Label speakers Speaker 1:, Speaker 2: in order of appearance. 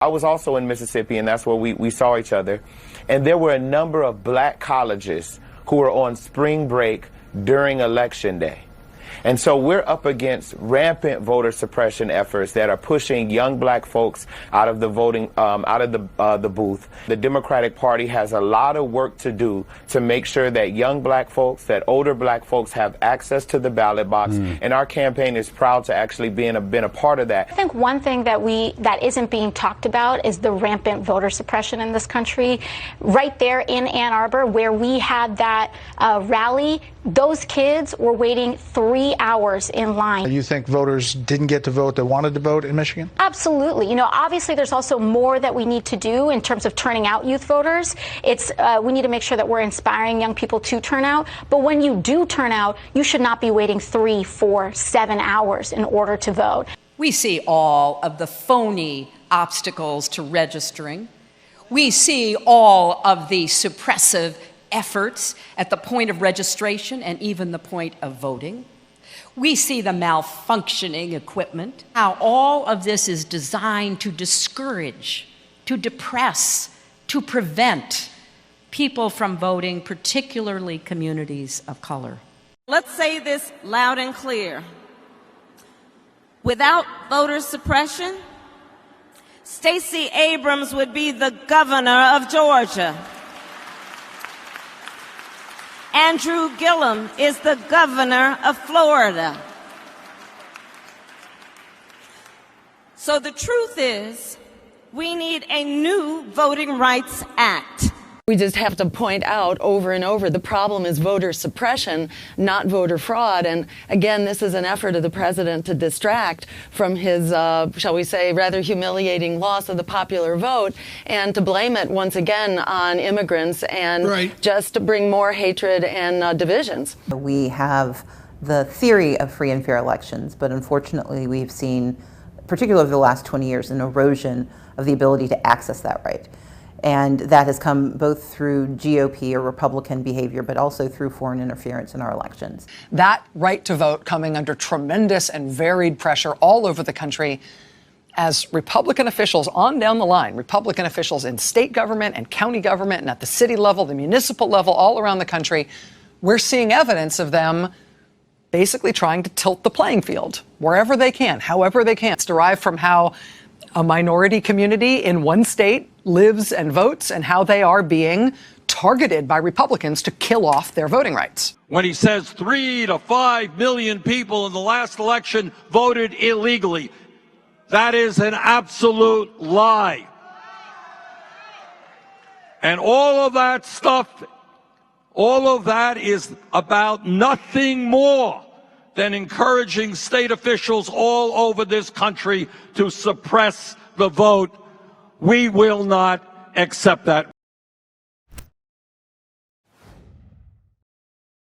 Speaker 1: I was also in Mississippi, and that's where we saw each other. And there were a number of black colleges who were on spring break during Election Day. And so we're up against rampant voter suppression efforts that are pushing young black folks out of the voting, out of the booth. The Democratic Party has a lot of work to do to make sure that young black folks, that older black folks have access to the ballot box. And our campaign is proud to actually been a part of that.
Speaker 2: I think one thing that isn't being talked about is the rampant voter suppression in this country. Right there in Ann Arbor, where we had that rally, those kids were waiting 3 hours in line.
Speaker 3: You think voters didn't get to vote that wanted to vote in Michigan?
Speaker 2: Absolutely. You know, obviously there's also more that we need to do in terms of turning out youth voters. We need to make sure that we're inspiring young people to turn out. But when you do turn out, you should not be waiting 3, 4, 7 hours in order to vote.
Speaker 4: We see all of the phony obstacles to registering. We see all of the suppressive efforts at the point of registration and even the point of voting. We see the malfunctioning equipment, how all of this is designed to discourage, to depress, to prevent people from voting, particularly communities of color.
Speaker 5: Let's say this loud and clear. Without voter suppression, Stacey Abrams would be the governor of Georgia. Andrew Gillum is the governor of Florida. So the truth is, we need a new Voting Rights Act.
Speaker 6: We just have to point out over and over the problem is voter suppression, not voter fraud. And again, this is an effort of the president to distract from his, shall we say, rather humiliating loss of the popular vote and to blame it once again on immigrants and just to bring more hatred and divisions.
Speaker 7: We have the theory of free and fair elections, but unfortunately we've seen, particularly over the last 20 years, an erosion of the ability to access that right. And that has come both through GOP or Republican behavior, but also through foreign interference in our elections.
Speaker 8: That right to vote coming under tremendous and varied pressure all over the country as Republican officials on down the line, Republican officials in state government and county government and at the city level, the municipal level, all around the country, we're seeing evidence of them basically trying to tilt the playing field wherever they can, however they can. It's derived from how a minority community in one state lives and votes and how they are being targeted by Republicans to kill off their voting rights.
Speaker 9: When he says 3 to 5 million people in the last election voted illegally, that is an absolute lie. And all of that stuff, all of that is about nothing more than encouraging state officials all over this country to suppress the vote. We will not accept that.